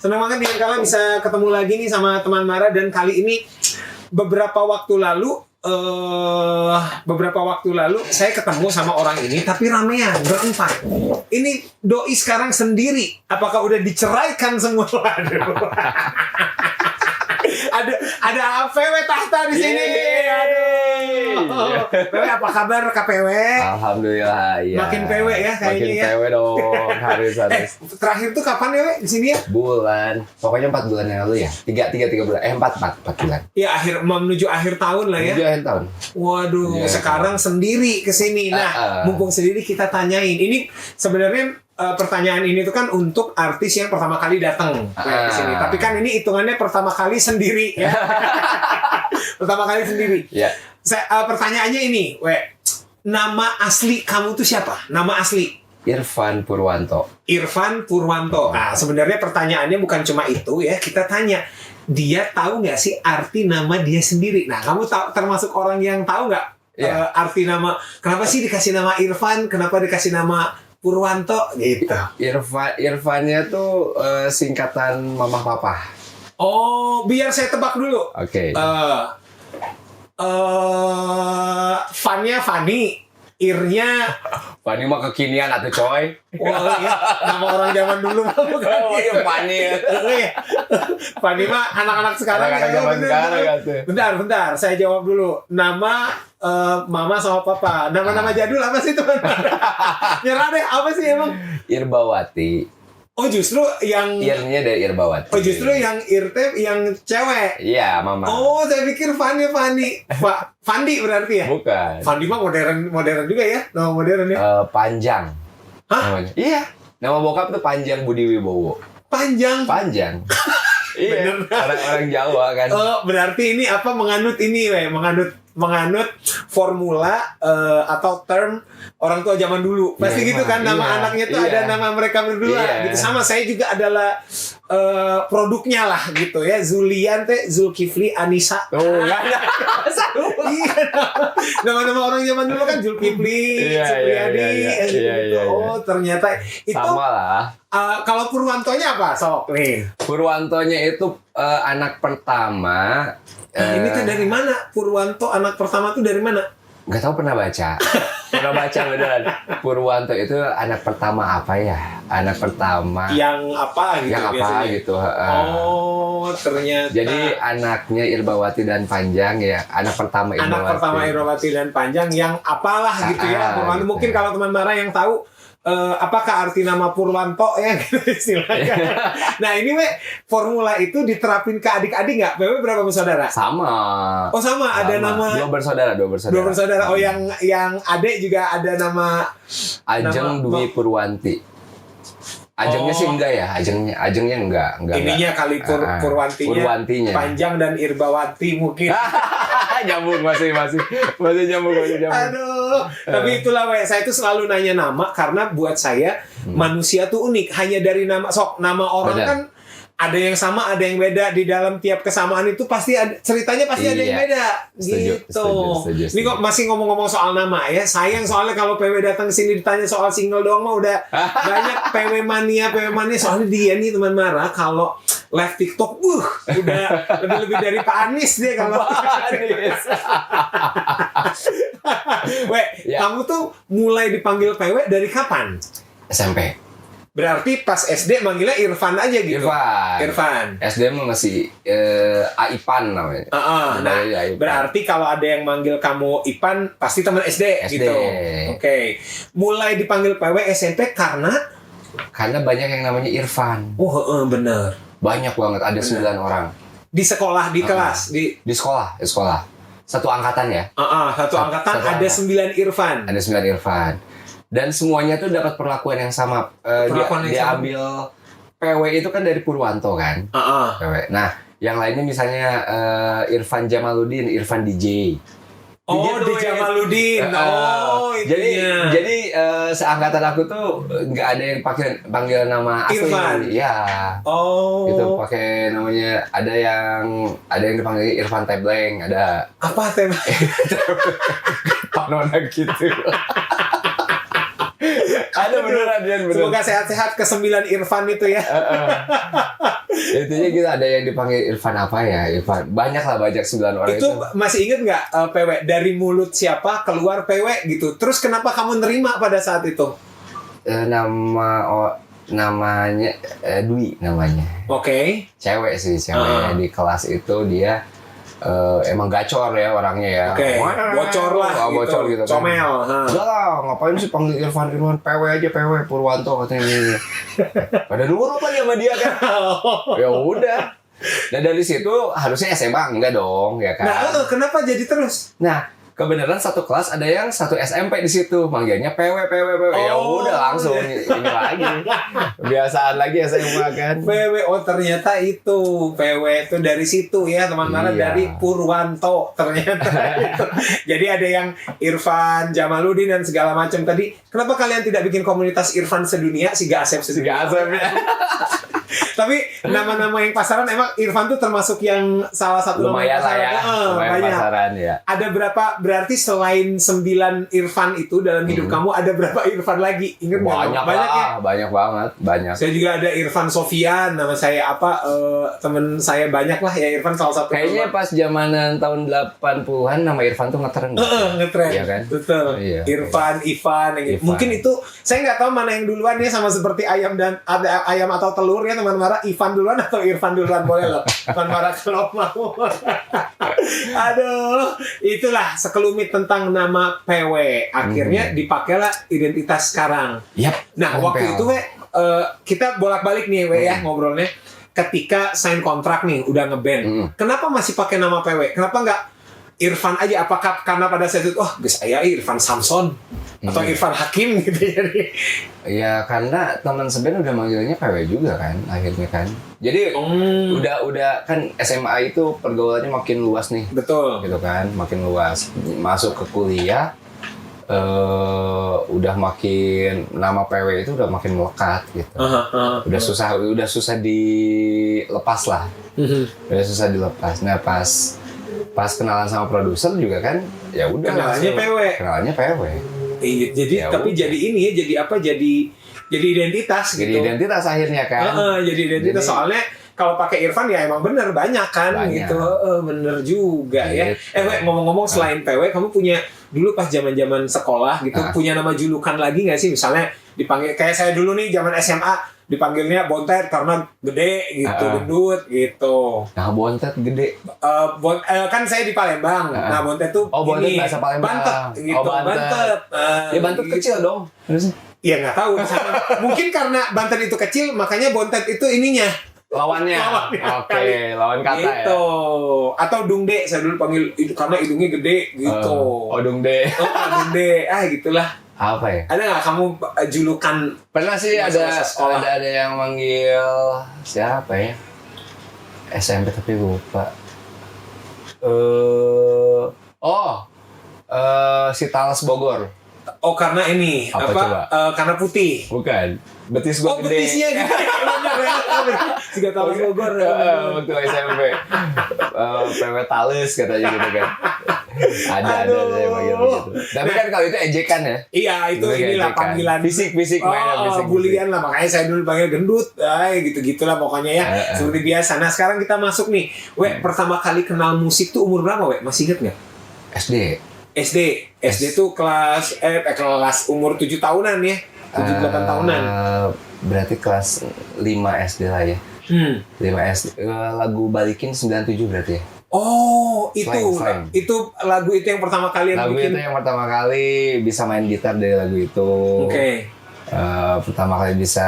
Senang banget nih kalian bisa ketemu lagi nih sama teman Mara, dan kali ini beberapa waktu lalu saya ketemu sama orang ini, tapi ramean berempat. Ini doi sekarang sendiri. Apakah udah diceraikan semua? Aduh. ada PW Tahta di sini. Aduh. PW, apa kabar KPW? Alhamdulillah, iya. Makin PW ya kayaknya. Makin ya. PW dong, harus. Terakhir tuh kapan ya, di sini ya? Bulan, pokoknya 4 bulan yang lalu ya. 3 bulan, 4 bulan. Ya, menuju akhir tahun lah ya. Menuju akhir tahun. Waduh, Ya, sekarang sendiri kesini. Nah, mumpung sendiri kita tanyain. Ini sebenarnya pertanyaan ini tuh kan untuk artis yang pertama kali datang ke sini. Tapi kan ini hitungannya pertama kali sendiri ya. Pertama kali sendiri. Ya. Pertanyaannya ini, nama asli kamu tuh siapa? Nama asli? Irfan Purwanto. Irfan Purwanto. Nah, sebenarnya pertanyaannya bukan cuma itu ya. Kita tanya, dia tahu nggak sih arti nama dia sendiri? Nah, kamu termasuk orang yang tahu nggak arti nama? Kenapa sih dikasih nama Irfan? Kenapa dikasih nama Purwanto gitu? Irfannya tuh singkatan mama papa. Oh, biar saya tebak dulu. Oke. Fannya Fani, Irnya Fani mah kekinian atuh coy. wah, iya, nama orang zaman dulu mah bukan. Oh iya Fani. Fani mah anak-anak sekarang. Anak-anak zaman sekarang atuh. Bentar, saya jawab dulu. Nama mama sama papa. Nama-nama jadul apa sih teman? Nyerah deh, apa sih emang? Irbawati. Oh, justru yang Irnya dari Irbawati. Oh, justru yang Irte yang cewek. Iya, mama. Oh, saya pikir Fandi. Fandi berarti ya? Bukan. Fandi mah modern juga ya. Nama modern ya. Panjang. Hah? Namanya. Iya. Nama bokap tuh Panjang Budi Wibowo. Panjang. Iya. Orang Jawa kan. Oh, berarti ini apa menganut menganut formula atau term orang tua zaman dulu. Pasti gitu kan, nama anaknya tuh ada nama mereka berdua. Gitu. Sama saya juga adalah produknya lah gitu ya. Zulian teh, Zulkifli, Anissa. Oh, enggak ada. Iya. Nama-nama orang zaman dulu kan Zulkifli, Supriyadi gitu. Oh, ternyata itu sama lah. Kalau Purwantonya apa? Sok nih. Purwantonya itu anak pertama. Ini tuh dari mana? Purwanto anak pertama tuh dari mana? Gak tahu, pernah baca beneran. Purwanto itu anak pertama apa ya? Anak pertama yang apa gitu? Yang biasanya? apa gitu. Oh, ternyata. Jadi anaknya Irbawati dan Panjang ya. Anak pertama Irbawati dan Panjang yang apalah gitu ya. Purwanto. Gitu. Mungkin kalau teman Mara yang tahu apakah arti nama Purwanto ya gitu istilahnya. Nah, ini formula itu diterapin ke adik-adik nggak? PW berapa bersaudara? Sama. Oh, sama. Ada nama Dua bersaudara. Oh, yang adik juga ada nama Ajeng Dwi Purwanti. Ajengnya sih enggak ya, ajengnya enggak. Ininya kali Purwantinya. Panjang dan Irbawati mungkin. Nyambung masih nyambung. Aduh, tapi itulah saya tuh selalu nanya nama karena buat saya manusia tuh unik. Hanya dari nama orang kan ada yang sama, ada yang beda. Di dalam tiap kesamaan itu pasti ada ceritanya, pasti ada yang beda. Setuju. Ini kok masih ngomong-ngomong soal nama ya. Sayang soalnya kalau PW datang ke sini ditanya soal single doang mah udah banyak PW mania soalnya dia nih teman Mara kalau live TikTok udah lebih dari Pak Anies dia kalau. Kamu tuh mulai dipanggil PW dari kapan? SMP. Berarti pas SD manggilnya Irfan aja gitu. Irfan. SD masih Aipan namanya. Nah, berarti kalau ada yang manggil kamu Ipan pasti teman SD gitu. Oke. Mulai dipanggil PW SMP karena banyak yang namanya Irfan. Oh, bener. Banyak banget, ada 9 orang. Di sekolah, di kelas, di sekolah. Satu angkatan ya. Satu angkatan ada 9 Irfan. Ada 9 Irfan. Dan semuanya tuh dapat perlakuan yang sama. Dia ambil PW itu kan dari Purwanto kan. PW. Nah, yang lainnya misalnya Irfan Jamaluddin, Irfan DJ. Oh, di Jamaluddin. Jadi seangkatan aku tuh nggak ada yang panggil nama asli. Irfan. Iya. Oh. Itu pakai namanya, ada yang dipanggil Irfan Tebleng, ada. Apa tema? Panona gitu. Ada beneran. Semoga sehat-sehat ke 9 Irfan itu ya. Intinya gitu, ada yang dipanggil Irfan apa ya? Irfan. Banyak 9 orang itu. Masih inget nggak PW? Dari mulut siapa keluar PW gitu. Terus kenapa kamu nerima pada saat itu? Namanya Dwi namanya. Oke. Cewek sih, cewek di kelas itu dia emang gacor ya orangnya ya. Oke. Bocor lah gitu. Bocor gitu kan. Comel. Udah lah, ngapain sih panggil Irfan PW aja, PW Purwanto katanya. Pada nurut lagi sama dia kan. Ya udah. Nah dari situ harusnya SMA enggak dong, ya kan. Nah, kenapa jadi terus? Nah, kebenaran satu kelas ada yang satu SMP di situ, manggilnya PW. Ya udah langsung ini lagi. Kebiasaan lagi SMA kan. PW, ternyata itu PW itu dari situ ya teman-teman, dari Purwanto ternyata itu. Jadi ada yang Irfan Jamaluddin dan segala macam tadi. Kenapa kalian tidak bikin komunitas Irfan sedunia, Siga Asep sedunia? Tapi nama-nama yang pasaran emang Irfan tuh termasuk yang salah satu lumayan lah ya. Lumayan banyak. Pasaran ya. Ada berapa, berarti selain 9 Irfan itu dalam hidup kamu, ada berapa Irfan lagi? Ingat nggak? Banyak ya? Banyak banget, banyak. Saya juga ada Irfan Sofian, nama saya temen saya banyak lah ya, Irfan salah satu. Kayaknya pas zamanan tahun 80-an nama Irfan tuh ngetren. Ngetren. Iya kan? Betul. Iya, Irfan, Ivan, gitu. Mungkin itu saya nggak tahu mana yang duluan ya, sama seperti ayam dan ada ayam atau telur ya teman marah, Ivan duluan atau Irfan duluan, boleh loh. Teman marah kalau mau. Aduh, itulah sekelumit tentang nama PW. Akhirnya dipakailah identitas sekarang. Yap. Nah, waktu itu kita bolak-balik nih ya ngobrolnya. Ketika sign kontrak nih, udah ngeband. Kenapa masih pakai nama PW? Kenapa nggak Irfan aja? Apakah karena pada saat itu, saya Irfan Samson atau Irfan Hakim gitu jadi? Ya karena teman seband udah manggilnya PW juga kan akhirnya kan. Jadi udah kan SMA itu pergaulannya makin luas nih. Betul. Gitu kan, makin luas. Masuk ke kuliah udah makin nama PW itu udah makin melekat gitu. Udah susah dilepas lah. Udah susah dilepas. Nah pas kenalan sama produser juga kan, ya udah kenalannya PW. Jadi ya tapi udah. Jadi ini ya, jadi apa? Jadi identitas gitu. Jadi identitas akhirnya kan. Jadi identitas, soalnya kalau pakai Irfan ya emang bener banyak kan gitu. Bener juga gitu. Ya. Ngomong-ngomong selain PW, kamu punya dulu pas zaman-zaman sekolah gitu punya nama julukan lagi nggak sih? Misalnya dipanggil kayak saya dulu nih zaman SMA dipanggilnya Bontet karena gede gitu, gendut gitu. Nah, Bontet gede. Kan saya di Palembang. Nah, Bontet tuh Bontet bahasa Palembang. Bantet gitu. Bantet. Ya Bantet gitu. Kecil dong. Iya nggak tahu. Mungkin karena Bantet itu kecil, makanya Bontet itu ininya. Lawannya. Oke, lawan kata gitu. Ya. Atau Dungde, saya dulu panggil itu karena hidungnya gede gitu. Dungde. Dungde. Gitulah. Apa ya? Ada nggak kamu julukan? Pernah sih ada yang manggil siapa ya? SMP tapi lupa. Si Tales Bogor. Karena ini karena putih. Bukan. Betis gua gede. Betisnya gede. Juga Tales Bogor. Waktu SMP. PW Tales katanya gitu kan. Ada yang manggil gitu. Tapi kan kalau itu ejekan ya. Iya, itu inilah panggilan fisik mainan fisik. Bulian lah, makanya saya dulu panggil gendut. Gitu-gitulah pokoknya ya. Seperti biasa. Nah, sekarang kita masuk nih. Pertama kali kenal musik tuh umur berapa, masih inget nggak? SD tuh kelas umur 7 tahunan ya. 7-8 tahunan. Berarti kelas 5 SD lah ya. 5 SD. Lagu Balikin 97 berarti ya. Slang. Itu lagu itu yang pertama kali yang bikin. Lagu itu yang pertama kali bisa main gitar dari lagu itu. Oke. Pertama kali bisa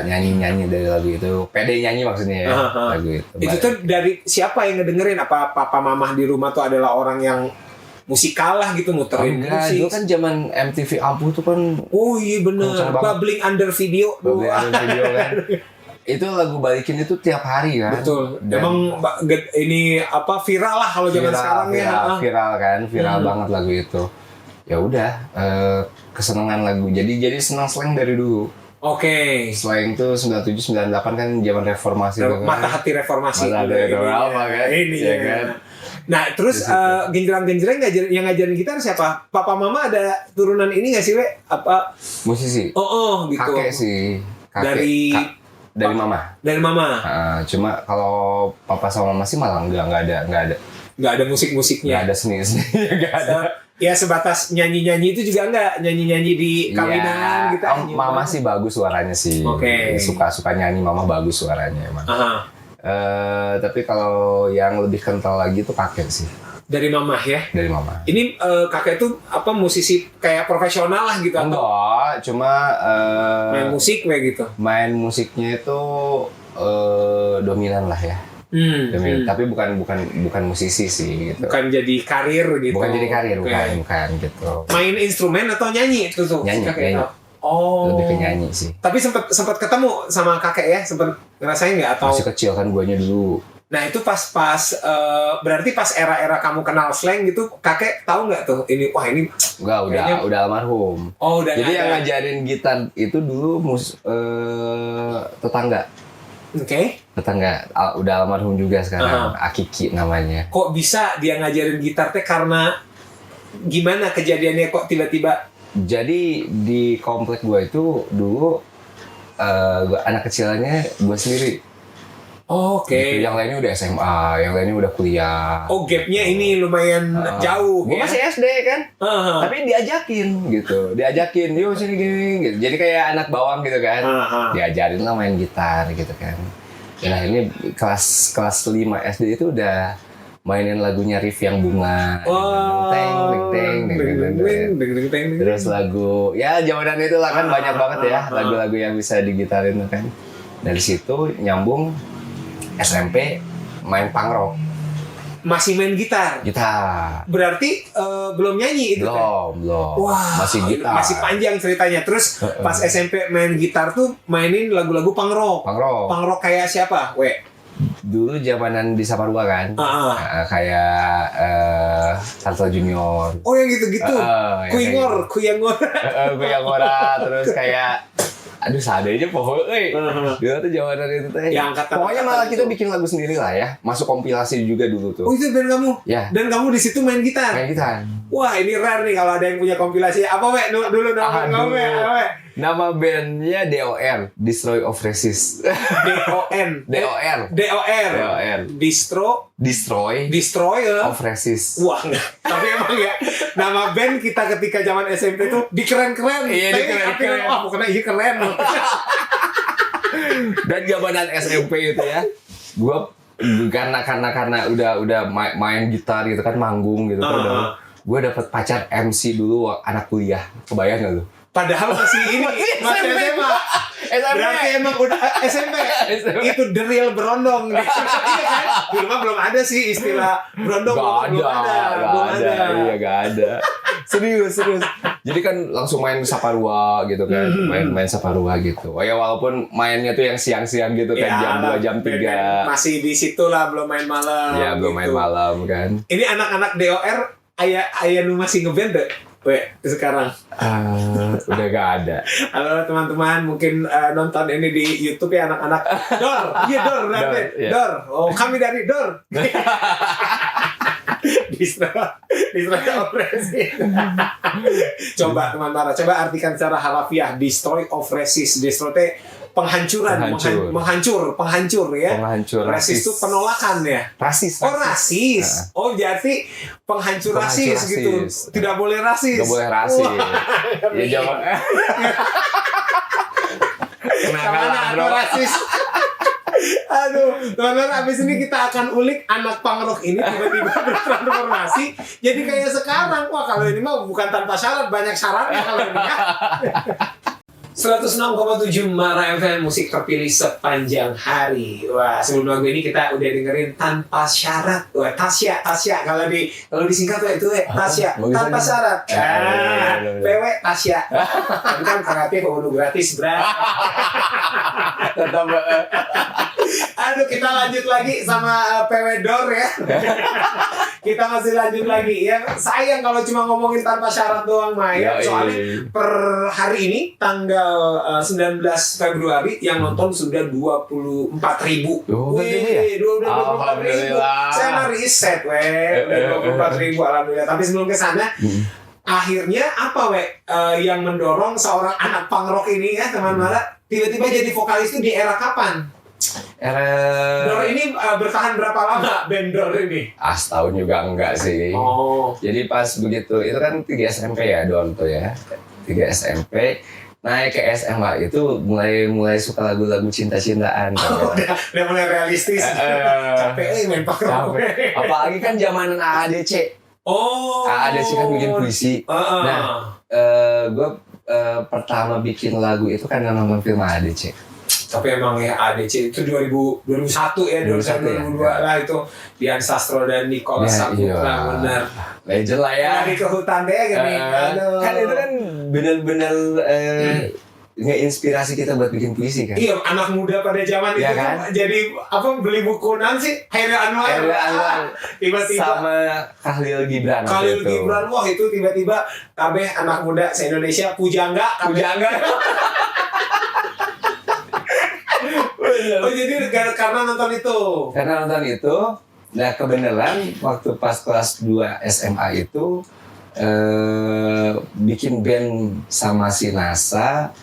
nyanyi dari lagu itu. Pede nyanyi maksudnya ya. Lagu itu. Itu tuh dari siapa yang ngedengerin? Apa papa mama di rumah tuh adalah orang yang musikal lah gitu, muterin musik. Itu kan zaman MTV Ampuh tuh kan. Oh iya bener. Bubbling Under Video. Kan. Itu lagu Balikin itu tiap hari kan. Betul. Emang ini viral lah kalau zaman sekarang ya. Viral banget lagu itu. Ya udah, kesenangan lagu. Jadi senang slang dari dulu. Oke. Slang tuh 97 98 kan zaman reformasi tuh kan. Mata hati reformasi. Mata hati reformasi kan. Ini ya kan. Nah, terus genjreng-genjreng yang ngajarin gitar siapa? Papa mama ada turunan ini nggak sih, Apa? Musisi. Gitu. Kakek sih. Dari Dari mama. Dari mama. Cuma kalau papa sama mama sih malah nggak ada. Nggak ada musik-musiknya. Nggak ada seni nggak ada. Ya sebatas nyanyi itu juga nggak, nyanyi di kawinan gitu. Mama sih bagus suaranya sih. Oke. Suka nyanyi, mama bagus suaranya emang. Tapi kalau yang lebih kental lagi tuh kakek sih. Dari mama ya? Dari mama. Ini kakek itu apa, musisi kayak profesional lah gitu? Enggak, cuma main musik kayak gitu? Main musiknya itu dominan lah ya. Tapi bukan musisi sih gitu. Bukan jadi karir gitu. Bukan gitu. Main instrumen atau nyanyi itu tuh? Nyanyi. Oh. Lebih ke nyanyi sih. Tapi sempat ketemu sama kakek ya? Sempat ngerasain nggak atau? Masih kecil kan guanya dulu. Nah itu pas berarti pas era kamu kenal slang gitu, kakek tahu nggak tuh ini? Wah ini enggak, udah almarhum. Oh, udah. Jadi yang ngajarin gitar itu dulu tetangga. Oke. Tetangga udah almarhum juga sekarang, Akiki namanya. Kok bisa dia ngajarin gitar teh, karena gimana kejadiannya kok tiba-tiba? Jadi di komplek gue itu dulu anak kecilnya gue sendiri. Oke. Gitu. Yang lainnya udah SMA, yang lainnya udah kuliah. Oh, gapnya ini lumayan jauh. Gue masih SD kan, tapi diajakin gitu, yuk sini gini, gitu. Jadi kayak anak bawang gitu kan, diajarin lah main gitar gitu kan. Dan akhirnya kelas 5 SD itu udah mainin lagunya Riff yang Bunga. Terus lagu, ya zamanan itu lah kan banyak banget ya lagu-lagu yang bisa digitarin kan. Dari situ nyambung SMP main punk rock. Masih main gitar? Gitar. Berarti belum nyanyi itu belum, kan? Belum. Wah, masih gitar. Masih panjang ceritanya. Terus pas SMP main gitar tuh mainin lagu-lagu punk rock. Punk rock kayak siapa, We? Dulu zamanan di Saparua kan, kayak Tarto Junior. Oh yang gitu-gitu. Kuyangor. Terus kayak aduh seadanya pokoknya dulu tuh zamanan itu teh. Pokoknya malah kita bikin lagu sendiri lah ya. Masuk kompilasi juga dulu tuh. Oh itu band kamu? Ya. Dan kamu di situ main gitar? Main gitar. Wah ini rare nih kalau ada yang punya kompilasi. Apa We? Dulu nama kamu We? Nama bandnya DOR, Destroy of Resist. DOR. Destroy of Resist. Wah enggak. Tapi emang ya nama band kita ketika zaman SMP tuh dikeren-keren. Iya dikeren-keren. Wah bukannya iya keren. Dan zamanan SMP itu ya, gue karena udah main gitar gitu kan, manggung gitu kan, gue dapet pacar MC dulu anak kuliah. Kebayang gak lu? Padahal masih masih SMA. Berarti emang udah SMP. Itu the real berondong. Iya kan? Dulu mah belum ada sih istilah berondong. Belum ada. Iya gak ada. Serius. Jadi kan langsung main Saparua gitu kan. Main Saparua gitu. Oh ya walaupun mainnya tuh yang siang-siang gitu kan, jam 2, jam 3. Masih di situ lah, belum main malam. Iya, belum main malam kan. Ini anak-anak DOR ayah nu masih ngeband deh. Sekarang udah gak ada. Halo teman-teman, mungkin nonton ini di YouTube ya anak-anak. Dor. Oh kami dari Dor. Destroy operasi. Coba teman Mara, coba artikan secara harafiah Destroy of Resist. Destroy penghancuran, penghancur ya. Resist itu penolakan ya. Rasis. Oh rasis. Oh jadi penghancur rasis gitu. Tidak boleh rasis. Tidak boleh rasis. Ya jawab. Kenapa rasis? Aduh, teman-teman, abis ini kita akan ulik anak punk rock ini tiba-tiba bertransformasi jadi kayak sekarang. Wah kalau ini mah bukan tanpa syarat, banyak syaratnya kalau ini ya. 106,7 Mara FM, musik terpilih sepanjang hari. Wah, sebelum lagu ini kita udah dengerin Tanpa Syarat. Wah, Tasya. Kalau disingkat tuh itu Tasya, tanpa syarat. PW Tasya. Tapi kan kreatif udah gratis, bro. Tetap. Aduh, kita lanjut lagi sama PW Dor ya. Kita masih lanjut lagi ya. Sayang kalau cuma ngomongin Tanpa Syarat doang, Maya. Soalnya per hari ini tanggal 19 Februari yang nonton sudah 24.000. Wih, 24.000. Saya mah riset, udah 24.000 alhamdulillah. Tapi sebelum ke sana, akhirnya apa yang mendorong seorang anak punk rock ini ya teman-teman tiba-tiba jadi vokalis itu di era kapan? Dor ini bertahan berapa lama band Dor ini? Setahun juga enggak sih. Jadi pas begitu, itu kan 3 SMP ya Dor tuh ya. 3 SMP. Naik ke SMA itu mulai suka lagu-lagu cinta-cintaan. Udah mulai realistis. Capek main pak rock. Apalagi kan zamanan AADC. AADC kan bikin puisi. Nah, gue pertama bikin lagu itu kan nonton film AADC. Tapi emang ya AADC itu 2001 ya, 2002 lah itu Dian Sastro dan Nicholas Saputra, benar. Legend lah ya. Lari ke hutan deh gini. Kan itu kan benar-benar nge-inspirasi kita buat bikin puisi kan. Iya, anak muda pada zaman itu kan? Jadi beli buku sih Hairil Anwar. Tiba-tiba sama Khalil Gibran. Wah itu tiba-tiba kabeh anak muda se-Indonesia pujangga. Jadi karena nonton itu. Nah kebenaran waktu pas kelas 2 SMA itu bikin band sama si NASA,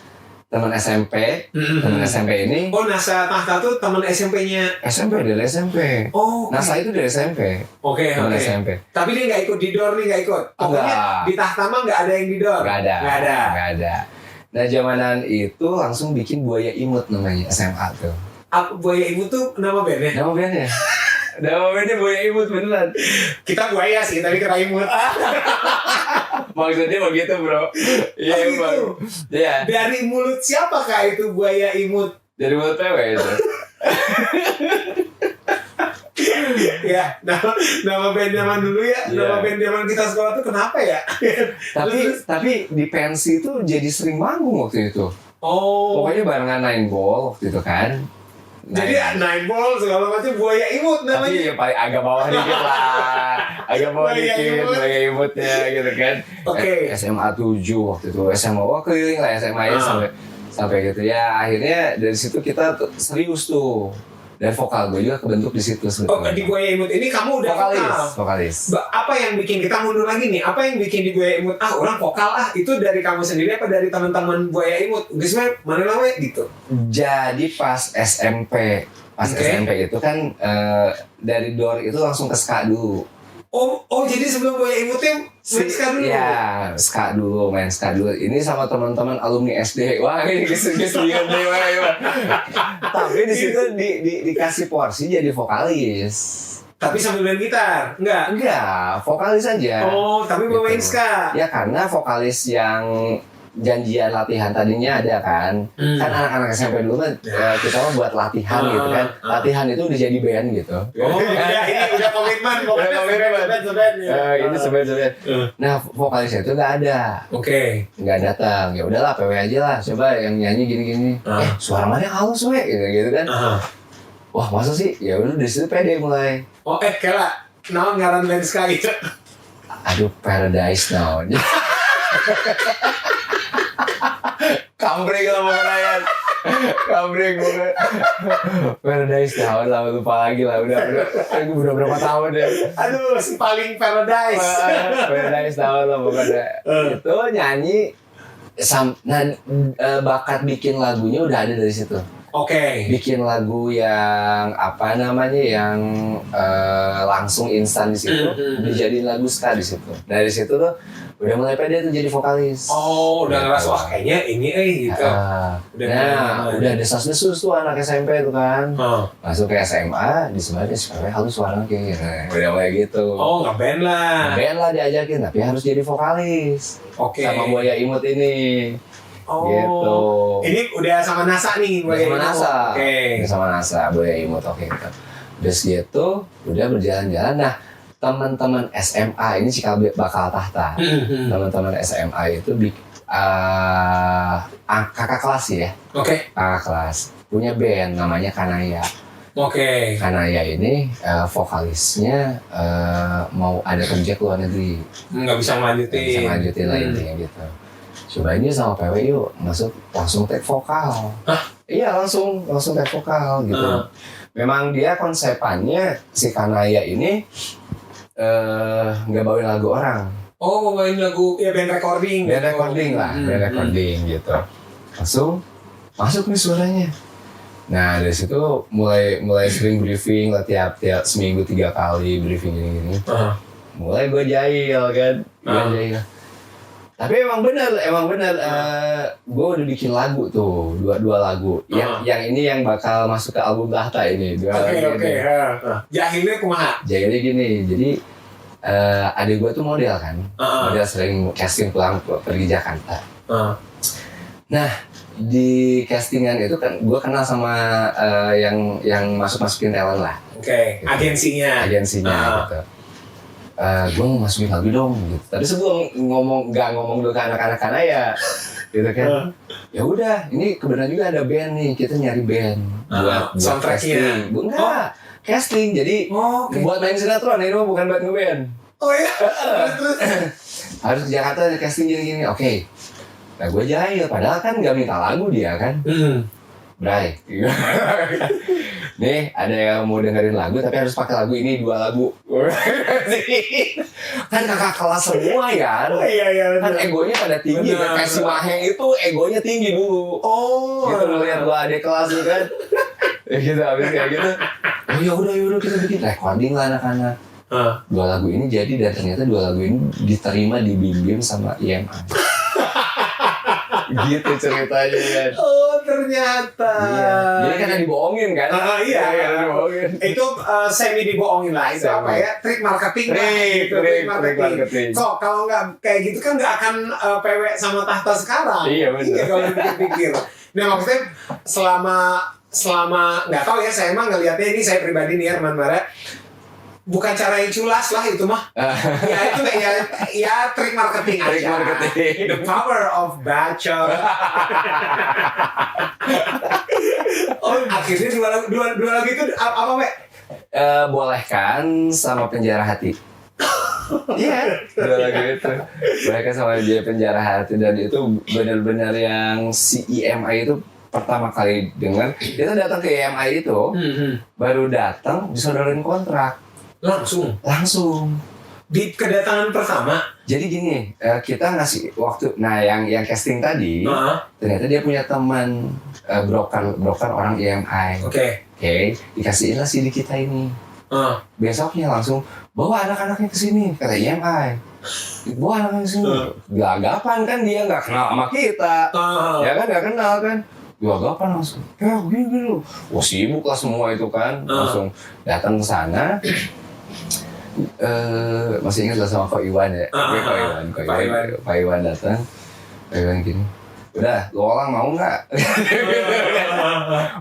teman SMP. Teman SMP ini. NASA Tahta tuh teman SMP-nya. Dari SMP. NASA itu dari SMP. Oke. SMP. Tapi dia nggak ikut di Dor nih, nggak ikut. Pokoknya di Tahta mah nggak ada yang di Dor. Nggak ada. Nah zamanan itu langsung bikin Buaya Imut namanya SMA tuh. Buaya Imut tuh nama bandnya? Nama bandnya Buaya Imut beneran. Kita buaya sih, tapi kena imut. Maksudnya begitu bro. Iya bang. Iya. Dari mulut siapakah itu Buaya Imut? Dari mulut PW itu. Ya, nama band zaman dulu ya, nama band zaman kita sekolah tuh kenapa ya? Tapi di pensi itu jadi sering manggung waktu itu. Pokoknya barengan Nine Ball waktu itu kan. Jadi Nine Ball segala macam Buaya Imut namanya. Tapi ya paling agak bawah dikit lah. Buaya Imutnya gitu kan. SMA 7 waktu itu. SMA keliling lah SMA ya sampai gitu ya. Akhirnya dari situ kita serius tuh. Dan vokal gue juga kebentuk di situ sebetulnya. Di Buaya Imut ini kamu udah vokalis. Apa yang bikin kita mundur lagi nih? Apa yang bikin di Buaya Imut? Orang vokal itu dari kamu sendiri apa dari teman-teman Buaya Imut? Gisman, mana namanya gitu? Jadi pas SMP itu kan dari Dor itu langsung ke ska dulu. Jadi sebelum Buaya Imutnya main ska dulu? Iya, main ska dulu. Ini sama teman-teman alumni SD. Wah, ini keselian deh. Tapi di situ dikasih porsi jadi vokalis. Tapi sambil main gitar? Enggak, vokalis aja. Tapi main ska? Ya karena vokalis yang janjian latihan tadinya ada kan. Kan anak-anak SMP dulu kan kita mau buat latihan gitu kan. Latihan itu udah jadi band gitu. Ini udah komitmen. Ini sebenarnya. Nah, vokalisnya itu nggak ada. Nggak datang. Ya udahlah, PW aja lah. Coba yang nyanyi gini-gini. Suara mana halus gitu kan. Wah, masa sih? Ya udah dari situ pede mulai. Kela. Naon ngaran band sekali. Aduh, Paradise Now. Kambreng lah pokoknya. Paradise tahun lah, lupa lagi lah. Udah berapa tahun ya. Aduh, si paling Paradise. Paradise tahun lah pokoknya. Itu nyanyi. Bakat bikin lagunya udah ada dari situ. Bikin lagu yang yang langsung instan di situ, dijadiin lagu ska di situ. Dari situ tuh udah mulai pede tuh jadi vokalis. Udah ngerasa kayaknya ini gitu. Udah desas-desus tuh anak SMP tuh kan. Masuk ke SMA, disebutnya sebenarnya halus suaranya kayak udah mulai gitu. Ngeband lah. Diajakin, tapi harus jadi vokalis. Sama Buaya Imut ini. Gitu. Ini udah sama NASA nih Buaya Imut. Sama NASA Buaya Imut gitu. Terus gitu udah berjalan-jalan. Nah, teman-teman SMA ini cikal bakal tahta. Teman-teman SMA itu kakak kelas ya. Kakak kelas punya band namanya Kanaya. Kanaya ini vokalisnya mau ada kerja ke luar negeri. Nggak bisa melanjutin lah intinya gitu. Coba ini sama PW yuk, langsung take vokal. Iya langsung take vokal gitu. Memang dia konsepannya si Kanaya ini nggak bawain lagu orang. Bawain lagu ya band recording lah, band recording gitu. Langsung masuk nih suaranya. Nah dari situ mulai sering briefing lah, tiap seminggu 3 kali briefing gini. Mulai gue jahil kan, jahil. Tapi emang bener, gue udah bikin lagu tuh, dua lagu. Yang ini yang bakal masuk ke album Tahta ini. Oke. Jahilnya kumaha? Jahilnya gini, jadi adik gue tuh model kan, model sering casting pulang pergi Jakarta. Nah di castingan itu kan gue kenal sama yang masukin talent lah. Oke. Agensinya gitu. Gue mau masukin lagu dong gitu. Tapi sebelum nggak ngomong dulu ke anak-anak karena ya gitu kan. Ya udah, ini kebetulan juga ada band nih, kita nyari band buat soundtracknya. Enggak, casting. Jadi buat main sinetron ini mah bukan buat ngeband. Oh iya. Terus harus ke Jakarta casting gini. Oke. Nah gue jahil, padahal kan nggak minta lagu dia kan. Bray, nih ada yang mau dengerin lagu tapi harus pakai lagu ini 2 lagu. Kan kakak kelas semua ya. Iya. Kan egonya pada tinggi. Kan kayak si Maheng itu egonya tinggi dulu. Gitu ngeliat gua adik kelas gitu kan. Ya gitu habis kayak gitu. Oh ya udah kita bikin recording lah anak-anak. 2 lagu ini jadi dan ternyata 2 lagu ini diterima di BIM sama IMA. Gitu ceritanya kan. Oh ternyata. Iya. Jadi karena dibohongin kan? Iya. Dibohongin. Itu semi dibohongin lah. Itu apa ya? Trik marketing. Trik marketing. So kalau nggak kayak gitu kan nggak akan PW sama Tahta sekarang. Iya benar. Iya kalau dipikir. Nah maksudnya selama nggak tahu ya, saya emang ngelihatnya ini, saya pribadi nih Herman Bara. Bukan cara yang culas lah itu mah. Ya itu ya trik marketing aja. Trik marketing. The power of bacot. Akhirnya dua lagu itu apa Pak? Bolehkan sama Penjara Hati. Iya, 2 lagu itu. Bolehkan sama dia Penjara Hati, dan itu benar-benar yang si EMI itu pertama kali dengar. Kita datang ke EMI itu, baru datang disodorin kontrak. Langsung di kedatangan pertama. Jadi gini, kita ngasih waktu. Nah, yang casting tadi ternyata dia punya teman broker orang EMI. Oke, dikasihin lah CD kita ini. Besoknya langsung bawa anak-anaknya ke sini, kata EMI. Bawa anak-anaknya ke sini. Gagapan kan, dia nggak kenal sama kita. Ya kan, nggak kenal kan. Gagapan langsung. Ya gini loh. Wah sibuk lah semua itu kan. Langsung datang ke sana. Masih ingat lah sama Pak Iwan ya. Pak Iwan datang. Pak Iwan gini. Udah, lo orang mau nggak?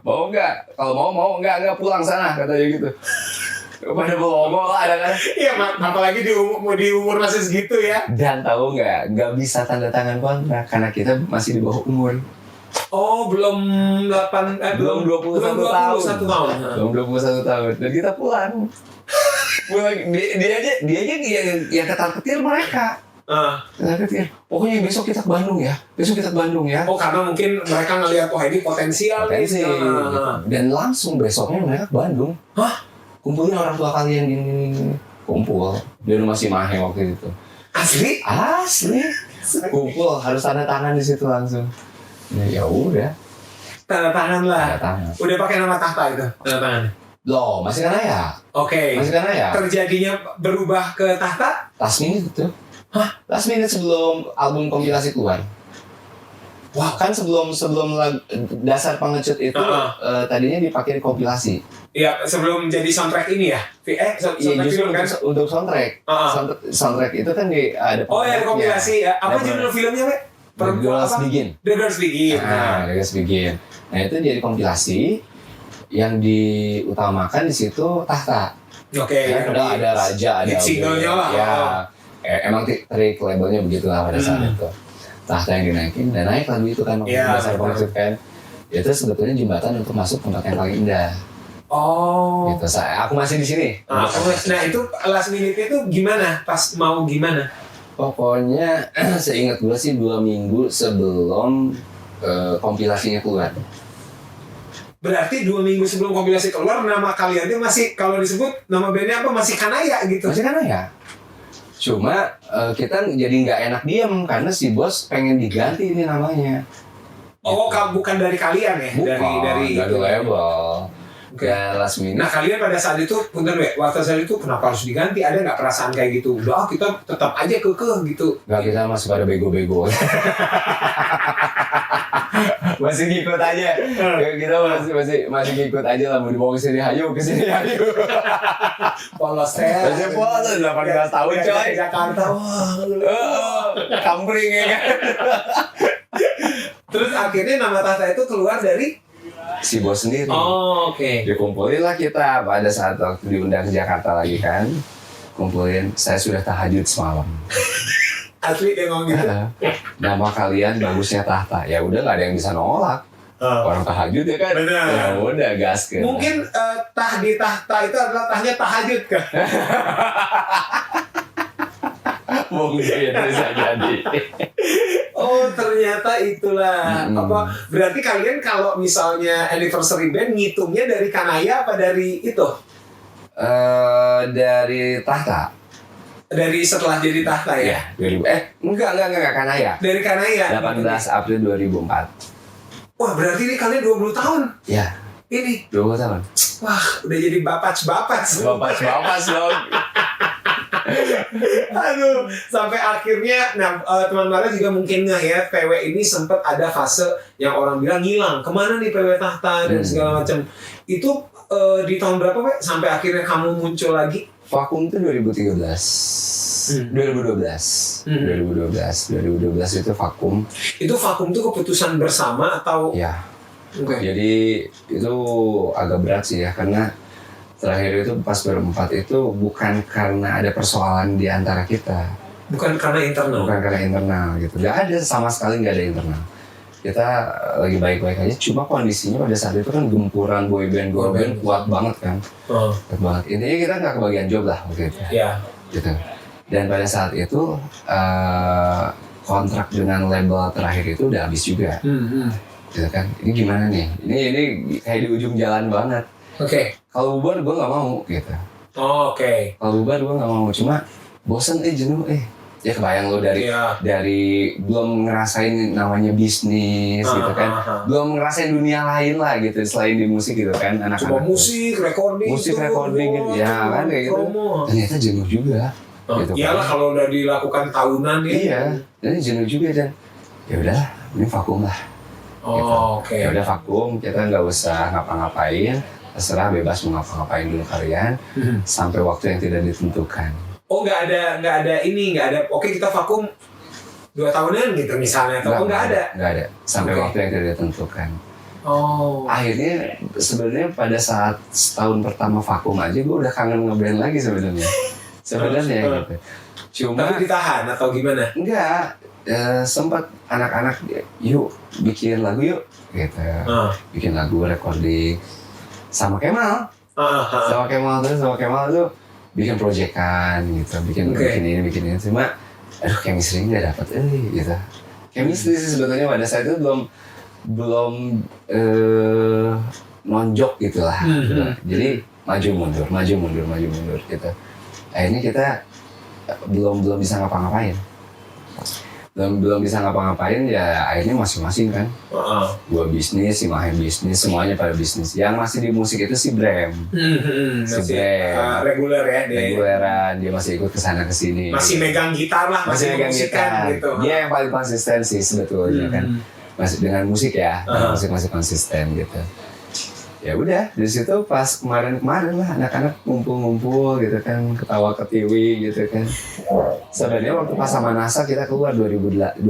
Mau nggak? Kalau mau nggak pulang sana, katanya gitu. Pada belongo lah ada kan? Iya, apalagi di umur masih segitu ya. Dan tahu nggak bisa tanda tangan kontrak karena kita masih di bawah umur. Oh, belum 21 tahun. Belum 21 tahun. Dan kita pulang. Dia aja yang ketar-ketir mereka. Ketar-ketir. Pokoknya besok kita ke Bandung ya. Oh, karena mungkin mereka ngelihat wah ini potensial nih. Gitu. Dan langsung besoknya mereka ke Bandung. Kumpulin orang tua kalian gini. Kumpul. Dia masih Maheng waktu itu. Asli. Kumpul harus tanda tangan di situ langsung. Ya udah. Tanda tangan lah. Udah pakai nama Tahta itu. Tanda tangan. Loh, masih kan ya? Oke. Masih kan ya? Terjadinya berubah ke Tahta? Last minute itu. Last minute sebelum album kompilasi keluar. Wah, kan sebelum Dasar Pengecut itu tadinya dipakai di kompilasi. Iya, sebelum jadi soundtrack ini ya? Soundtrack film kan? Untuk soundtrack. Soundtrack itu kan ada. Oh ya, kompilasi ya. Apa judul filmnya, Pak? The Girls Begin. The Girls Begin. The Girls Begin. Nah, itu jadi kompilasi yang diutamakan di situ Tahta. Oke. Ada Raja, ada singlenya lah. Ya. Emang trik labelnya begitulah pada saat itu. Tahta yang dinaikin dan naik lagu itu kan Dasar Pengecut kan. Itu sebetulnya jembatan untuk masuk tempat yang paling indah. Oh. Gitu. Aku masih di sini. Nah, itu last minute itu gimana? Pas mau gimana? Pokoknya seingat gue sih 2 minggu sebelum kompilasinya keluar. Berarti 2 minggu sebelum kompilasi keluar, nama kalian itu masih, kalau disebut nama bandnya apa, masih Kanaya gitu? Masih Kanaya. Cuma kita jadi nggak enak diem karena si bos pengen diganti ini namanya. Oh, bukan dari kalian ya? Bukan, dari label. Okay. Ya last minute. Nah kalian pada saat itu, punten waktu saat itu kenapa harus diganti? Ada nggak perasaan kayak gitu? Udah kita tetap aja kekeh gitu. Nggak, kita masih pada bego-bego. Masih ngikut aja. Kita masih ngikut aja lah. Mau dibawa kesini hayu. Polos teh. Masih polos 18 tahun coy. Jakarta. Kampring ya kan. Terus akhirnya nama Tahta itu keluar dari si bos sendiri. Oh, oke. Dikumpulin lah kita pada saat waktu diundang ke Jakarta lagi kan. Kumpulin, saya sudah tahajud semalam. Asli dia ngomong gitu. Nama kalian bagusnya Tahta. Ya udah nggak ada yang bisa nolak. Orang tahajud ya kan. Benar. Ya udah gas kan. Mungkin tah di tahta itu adalah tahnya tahajud kan. Mungkin bisa jadi. Oh ternyata itulah apa berarti kalian kalau misalnya anniversary band ngitungnya dari Kanaya apa dari itu? Dari Tahta. Dari setelah jadi Tahta ya? 2000. Enggak Kanaya. Dari Kanaya. 18 April 2004. Wah berarti ini kalian 20 tahun. Ya. Ini 20 tahun. Wah udah jadi bapak dong. Aduh, sampai akhirnya, teman Mara juga mungkin nggak ya, PW ini sempat ada fase yang orang bilang hilang, kemana nih PW Tahta dan segala macam. Itu di tahun berapa, Pak? Sampai akhirnya kamu muncul lagi? Vakum itu 2013. 2012 itu vakum. Itu vakum tuh keputusan bersama atau? Ya. Okay. Jadi itu agak berat sih ya, karena terakhir itu pas berempat itu bukan karena ada persoalan di antara kita. Bukan karena internal gitu. Gak ada, sama sekali gak ada internal. Kita lagi baik-baik aja, cuma kondisinya pada saat itu kan gempuran boyband kuat banget kan. Kuat banget. Intinya kita gak kebagian job lah waktu itu. Iya. Gitu. Dan pada saat itu kontrak dengan label terakhir itu udah habis juga. Gitu kan. Ini gimana nih? Ini kayak di ujung jalan banget. Oke. Kalau bubar gue nggak mau gitu. Oh, oke. Kalau bubar gue nggak mau, cuma bosen jenuh ya kebayang lo dari belum ngerasain namanya bisnis gitu kan, belum ngerasain dunia lain lah gitu selain di musik gitu kan, anak-anak. Cuma musik recording gitu ya kan kayak gitu. Ternyata jenuh juga. Gitu iyalah kan. kalau udah dilakukan tahunan ya. Iya, jadi jenuh juga dan ya udahlah, ini vakum lah. Gitu. Oke. Ya udah vakum, kita nggak usah ngapa-ngapain. Terserah, bebas mau ngapa-ngapain dulu kalian sampai waktu yang tidak ditentukan. Oh nggak ada oke kita vakum 2 tahunan gitu misalnya atau nggak ada sampai waktu yang tidak ditentukan. Oh. Akhirnya sebenarnya pada saat setahun pertama vakum aja gue udah kangen ngeband lagi sebenarnya gitu. Cuma tapi ditahan atau gimana? Enggak, sempat anak-anak yuk bikin lagu yuk gitu. Bikin lagu, recording sama Kemal. Sama Kemal tuh bikin proyekan gitu, bikin ini. Cuma aduh chemistry-nya nggak dapet gitu. Chemistry sih sebetulnya pada saat itu belum nonjok gitu lah. Gitu. Jadi maju mundur gitu. Akhirnya kita belum bisa ngapa-ngapain. Belum bisa ngapa-ngapain ya akhirnya masing-masing kan. Gua bisnis, si Mahen bisnis, semuanya pada bisnis. Yang masih di musik itu si Bram. Si Bram. Reguler ya. Reguleran, dia masih ikut kesana kesini. Masih megang gitar lah, masih megang gitar gitu. Dia yang paling konsisten sih sebetulnya kan. Masih dengan musik ya, musik masih konsisten gitu. Ya udah, dari situ pas kemarin lah anak-anak ngumpul gitu kan, ketawa ketiwi gitu kan. Sebenarnya waktu pas sama NASA kita keluar 2019.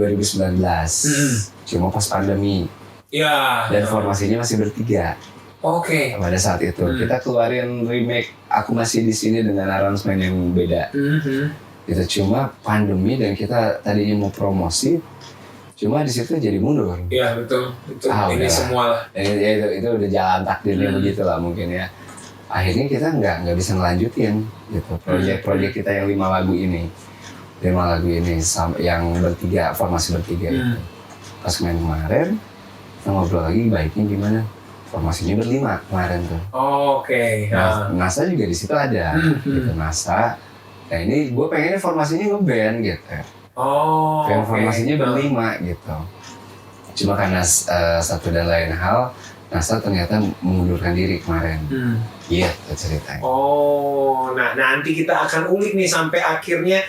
Cuma pas pandemi. Iya. Dan formasinya masih bertiga. Oke. Pada saat itu kita keluarin remake Aku Masih di Sini dengan aransemen yang beda. Itu cuma pandemi dan kita tadinya mau promosi. Cuma di situ jadi mundur. Iya betul. Ini semua lah. Itu udah jalan takdirnya begitu lah mungkin ya. Akhirnya kita nggak bisa ngelanjutin gitu proyek kita yang 5 lagu ini yang bertiga, formasi bertiga itu. Pas kemarin kita ngobrol lagi baiknya gimana formasinya berlima kemarin tuh. Oke. NASA juga di situ ada gitu NASA. Nah ini gue pengennya formasinya ngeband gitu. Formasinya berlima gitu. Cuma karena satu dan lain hal, Nasal ternyata mengundurkan diri kemarin. Iya, ceritanya. Oh, nah nanti kita akan ulik nih sampai akhirnya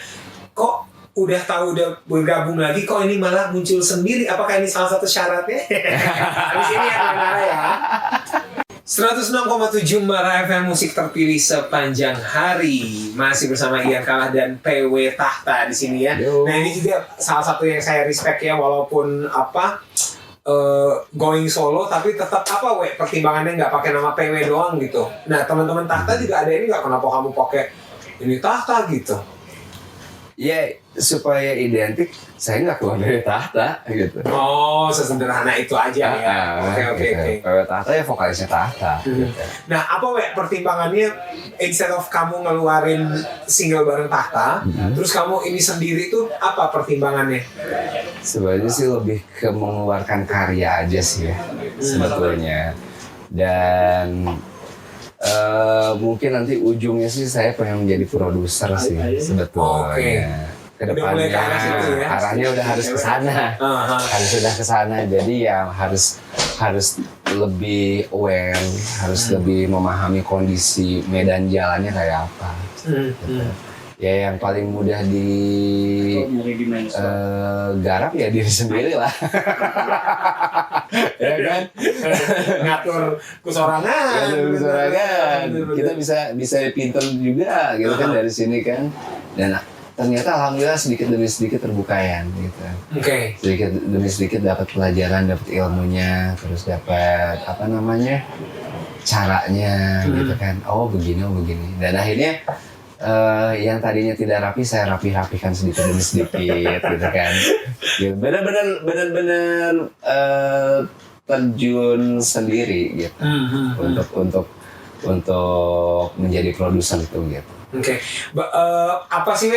kok udah tahu udah bergabung lagi, kok ini malah muncul sendiri. Apakah ini salah satu syaratnya? Habis ini ya teman-teman ya. 106,7 Mara FM, musik terpilih sepanjang hari. Masih bersama Ian Kalah dan PW Tahta di sini ya. Yo. Nah ini juga salah satu yang saya respect ya, walaupun going solo tapi tetap pertimbangannya nggak pakai nama PW doang gitu. Nah teman-teman Tahta juga ada ini nggak, kenapa kamu pakai ini Tahta gitu? Ya supaya identik, saya nggak keluar dari Tahta gitu. Oh, sesederhana itu aja ya. Oke. PW Tahta ya vokalisnya Tahta. Gitu. Nah apa pertimbangannya, instead of kamu ngeluarin single bareng Tahta, terus kamu ini sendiri tuh apa pertimbangannya? Sebenarnya sih lebih ke mengeluarkan karya aja sih ya, sebetulnya. Dan mungkin nanti ujungnya sih saya pengen menjadi produser sih sebetulnya. Kedepannya ya? Arahnya udah harus ke sana, harus sudah ke sana. Jadi ya harus lebih aware, harus lebih memahami kondisi medan jalannya kayak apa. Gitu. Ya yang paling mudah garap ya diri sendiri lah. Ya kan? Ngatur kusorangan. Kita bisa pinter juga gitu kan dari sini kan. Dan ternyata alhamdulillah sedikit demi sedikit terbukayan gitu. Oke. Sedikit demi sedikit dapat pelajaran, dapat ilmunya, terus dapat caranya gitu kan. Oh begini. Dan akhirnya yang tadinya tidak rapi saya rapikan sedikit demi sedikit gitu kan. Gitu. Benar-benar terjun sendiri gitu. Untuk menjadi produser itu gitu. Oke. Apa sih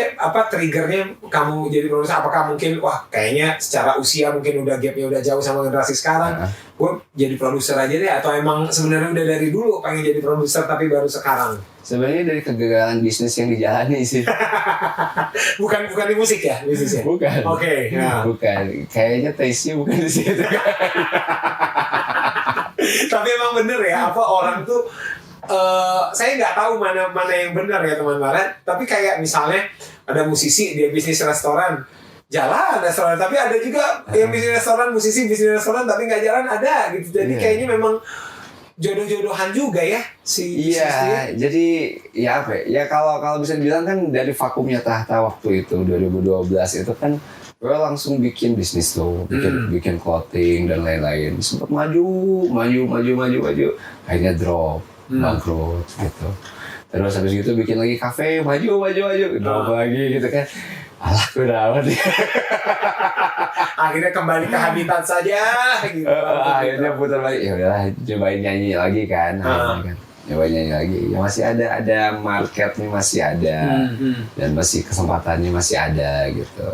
triggernya kamu jadi produser? Apakah mungkin kayaknya secara usia mungkin udah gapnya udah jauh sama generasi sekarang, gue jadi produser aja deh, atau emang sebenarnya udah dari dulu pengen jadi produser tapi baru sekarang? Sebenarnya dari kegagalan bisnis yang dijalani sih. bukan di musik ya bisnisnya? Bukan. Oke. Bukan. Kayaknya taste-nya bukan di situ. Tapi emang bener ya, orang tuh saya nggak tahu mana yang benar ya teman-teman. Tapi kayak misalnya ada musisi dia bisnis restoran, jalan restoran, tapi ada juga yang bisnis restoran, musisi bisnis restoran tapi nggak jalan, ada gitu. Jadi kayaknya memang jodoh-jodohan juga ya si Iya, jadi ya kalau bisa dibilang kan dari vakumnya Tahta waktu itu 2012 itu kan gue langsung bikin bisnis tuh, bikin clothing dan lain-lain. Sempat maju, akhirnya drop, bangkrut gitu. Terus habis itu bikin lagi kafe, maju, drop lagi gitu kan. Alah, udah amat ya. Akhirnya kembali ke habitat saja gitu. Akhirnya putar balik, ya udahlah cobain nyanyi lagi kan. Cobain nyanyi lagi. Ya masih ada marketnya masih ada. Dan masih kesempatannya masih ada gitu.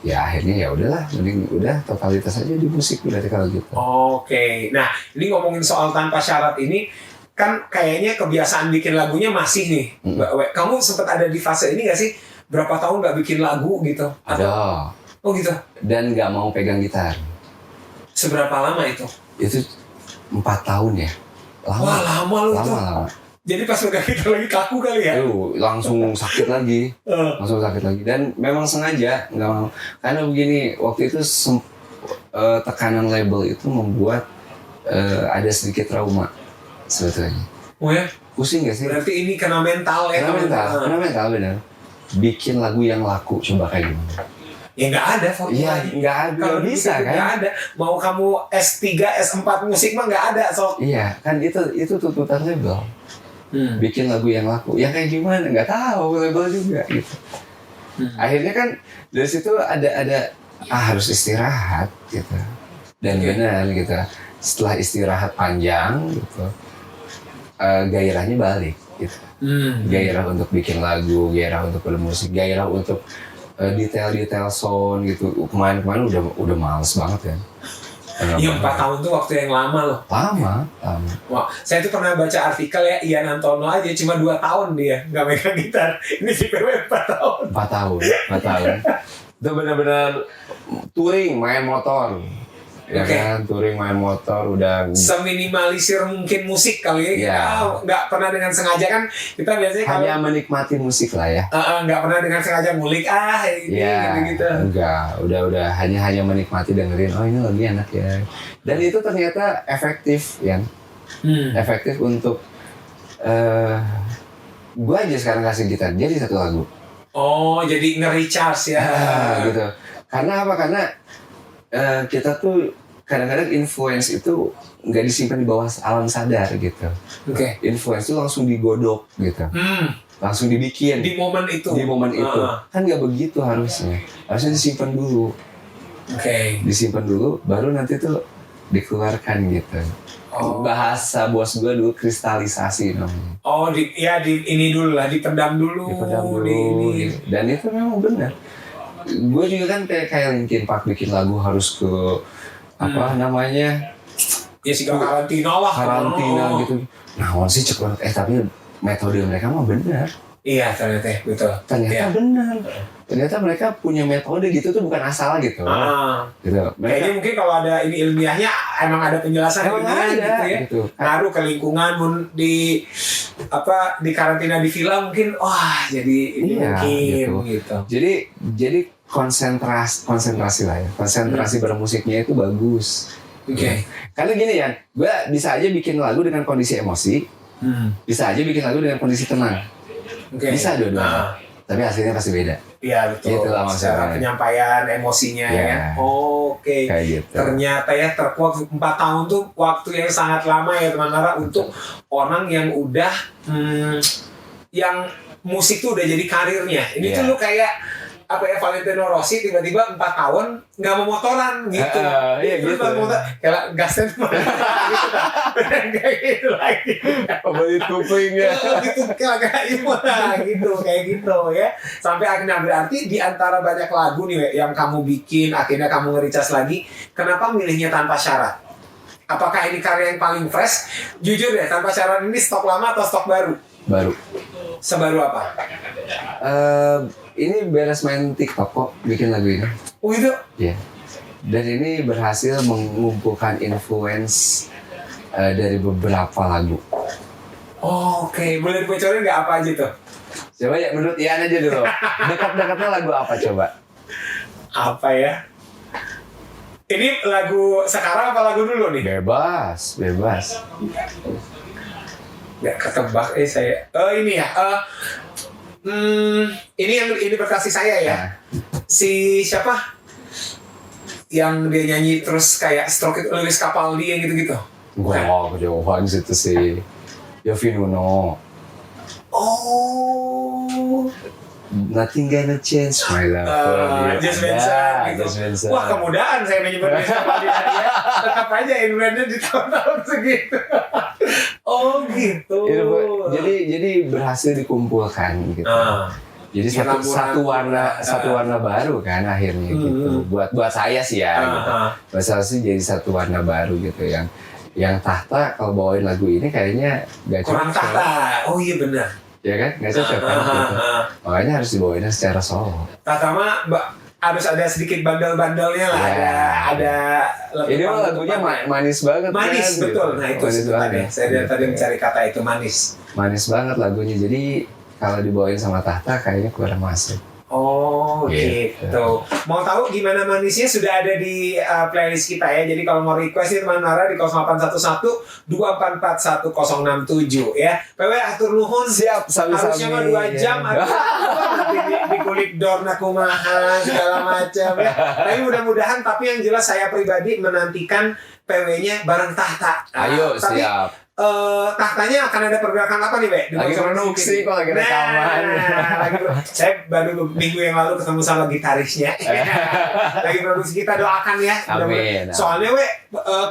Ya akhirnya ya udahlah, mending udah totalitas aja di musik berarti kalau gitu. Oke. Nah, ini ngomongin soal tanpa syarat ini kan kayaknya kebiasaan bikin lagunya masih nih. Mbak We, kamu sempat ada di fase ini nggak sih? Berapa tahun nggak bikin lagu gitu? Ada. Oh gitu. Dan nggak mau pegang gitar. Seberapa lama itu? Itu 4 tahun ya. Lama. Wah, lama lu itu. Lama. Jadi pas pegang gitar lagi kaku kali ya? Langsung sakit lagi. Dan memang sengaja nggak mau. Karena begini, waktu itu tekanan label itu membuat ada sedikit trauma sebetulnya. Oh ya? Pusing gak sih? Berarti ini kena mental ya? Kena mental benar. Bikin lagu yang laku coba kayak gimana? Ya nggak ada formulanya. Iya, nggak ada. Kalau bisa kan? Nggak ada. Mau kamu S3, S4 musik mah nggak ada. Iya, kan itu tuntutan label. Bikin lagu yang laku. Ya kayak gimana? Nggak tahu label juga gitu. Akhirnya kan dari situ ada harus istirahat gitu. Dan benar gitu. Setelah istirahat panjang gitu, gairahnya balik gitu. Gairah untuk bikin lagu, gairah untuk bermusik, gairah untuk detail sound gitu. Kemarin udah males banget kan. Iya, 4 tahun tuh waktu yang lama loh. Lama. Wah, saya tuh pernah baca artikel ya, Ian Antono aja cuma 2 tahun dia nggak megang gitar. Ini si PW 4 tahun. 4 tahun. Itu benar-benar touring, main motor. ya kan, touring, main motor, udah seminimalisir mungkin musik kali ya. Kita nggak pernah dengan sengaja kan, kita biasanya hanya menikmati musik lah ya. Nggak pernah dengan sengaja ngulik ini gitu. Enggak, udah hanya menikmati, dengerin, oh ini lagi enak ya. Dan itu ternyata efektif ya. Efektif untuk gue aja sekarang kasih gitar jadi satu lagu. Oh, jadi nge-recharge ya. Gitu. Karena apa? Karena kita tuh kadang-kadang influence itu nggak disimpan di bawah alam sadar gitu. Influence itu langsung digodok gitu. Langsung dibikin. Di momen itu. Kan nggak begitu harusnya. Harusnya disimpan dulu. Disimpan dulu, baru nanti tuh dikeluarkan gitu. Bahasa bos gue dulu kristalisasi namanya. Ini dulu lah, dipendam dulu. Ini. Dan itu memang benar. Gue juga kan kayak Linkin Park bikin lagu harus ke apa namanya? Ya sih karantina lah. Karantina gitu. Nah, sih cek banget. Tapi metode mereka mah benar. Iya, ternyata betul. Ternyata benar. Ternyata mereka punya metode gitu tuh bukan asal gitu. Gitu. Kayaknya mungkin kalau ada ini ilmiahnya emang ada penjelasan ilmiahnya gitu ya. Gitu. Ngaruh ke lingkungan di karantina di villa mungkin jadi ini mungkin gitu. Jadi konsentrasi lah ya. Konsentrasi bermusiknya itu bagus. Karena gini ya, gue bisa aja bikin lagu dengan kondisi emosi. Bisa aja bikin lagu dengan kondisi tenang. Bisa dua-duanya. Tapi hasilnya pasti beda. Iya betul. Gitu lah maksudnya. Secara penyampaian emosinya ya. Kayak gitu. Ternyata ya terkuat 4 tahun tuh waktu yang sangat lama ya teman Nara untuk orang yang udah yang musik tuh udah jadi karirnya. Ini tuh lu kayak Valentino Rossi tiba-tiba 4 tahun nggak mau motoran gitu. Gitu. Kayak gasen gitu kayak gitu lagi. Beli kuping ya. Gitu kayak gitu ya. Sampai akhirnya berarti di antara banyak lagu nih yang kamu bikin, akhirnya kamu nge-recharge lagi. Kenapa milihnya Tanpa Syarat? Apakah ini karya yang paling fresh? Jujur ya, Tanpa Syarat ini stok lama atau stok baru? Baru. Sebaru apa? Ini beres main TikTok kok bikin lagu ini. Oh itu? Iya. Dan ini berhasil mengumpulkan influence dari beberapa lagu. Boleh dibocorin nggak apa aja tuh? Coba ya menurut Ian aja dulu. Dekat-dekatnya lagu apa coba? Apa ya? Ini lagu sekarang apa lagu dulu nih? Bebas. Nggak ketebak saya. Ini ya. Ini berkasih saya ya. Si siapa? Yang dia nyanyi terus kayak stroke itu Lewis Capaldi yang gitu-gitu. Kejauhan situ sih. Yovie Nuno. Nothing gonna change my love. Just Vincent. Wah, kemudahan saya menyebut Lewis Capaldi tadi ya. Tetap aja influencer di tahun-tahun segitu. Gitu. Jadi berhasil dikumpulkan gitu. Jadi satu warna baru kan akhirnya gitu. Buat saya sih ya gitu. Buat saya sih jadi satu warna baru gitu yang Tahta kalau bawain lagu ini kayaknya gak cocok. Kurang Tahta. Oh iya benar. Ya kan? Gak cocok kan gitu. Makanya harus dibawainnya secara solo. Tahta mah harus ada sedikit bandel-bandelnya lah. Ada ini lagunya manis banget. Manis kan, betul. Gitu. Nah itu sebenarnya. Saya tadi mencari kata itu manis. Manis banget lagunya. Jadi kalau dibawain sama Tahta kayaknya kurang masuk. Gitu. Mau tahu gimana manisnya sudah ada di playlist kita ya. Jadi kalau mau request nih teman Nara di 0811 244 1067 ya. PW atur nuhun. Siap, harusnya mah 2 jam nanti di kulik dorna kumaha segala macam ya. Tapi mudah-mudahan yang jelas saya pribadi menantikan PW-nya bareng Tahta. Ayo siap. Tahtanya akan ada pergerakan apa nih, Be? Lagi produksi kok, lagi rekaman. Saya baru minggu yang lalu ketemu sama gitarisnya. Lagi produksi, kita doakan ya. Amin. Soalnya,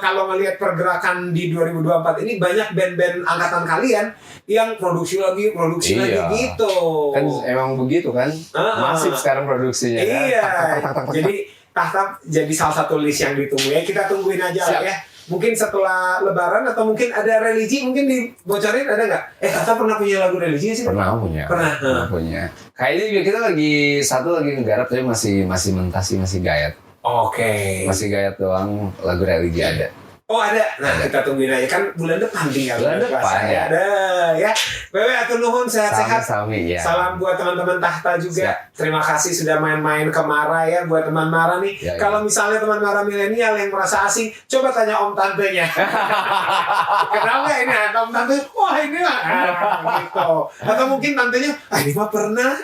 kalau ngelihat pergerakan di 2024 ini banyak band-band angkatan kalian yang produksi lagi gitu. Kan emang begitu kan? Masif sekarang produksinya. Iya. Jadi Tahta jadi salah satu list yang ditunggu ya. Kita tungguin aja lah ya. Mungkin setelah Lebaran atau mungkin ada religi, mungkin dibocorin ada nggak? Tahta pernah punya lagu religi sih? Pernah punya. Kayaknya juga kita lagi nggarap tapi masih mentah sih, masih gayat. Oke. Masih gayat doang, lagu religi ada. Oh ada, nah kita tungguin aja kan bulan depan tinggal bulan depan ya. Ada ya. Wewe atur nuhun sehat-sehat. Sami, ya. Salam buat teman-teman Tahta juga. Siap. Terima kasih sudah main-main ke Mara ya buat teman Mara nih. Ya, kalau misalnya teman Mara milenial yang merasa asing, coba tanya om tantenya. Kenapa ini om tante? Wah ini lah gitu. Atau mungkin tantenya, ini mah pernah.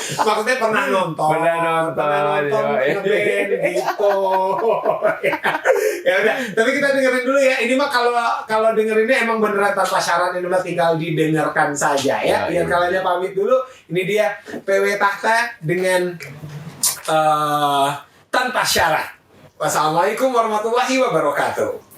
Maksudnya pernah nonton ngeband gitu. Ya udah, tapi kita dengerin dulu ya. Ini mah kalau dengerinnya emang beneran tanpa syarat, ini mah tinggal didengarkan saja ya. Biar kalian pamit dulu. Ini dia PW Tahta dengan tanpa syarat. Wassalamualaikum warahmatullahi wabarakatuh.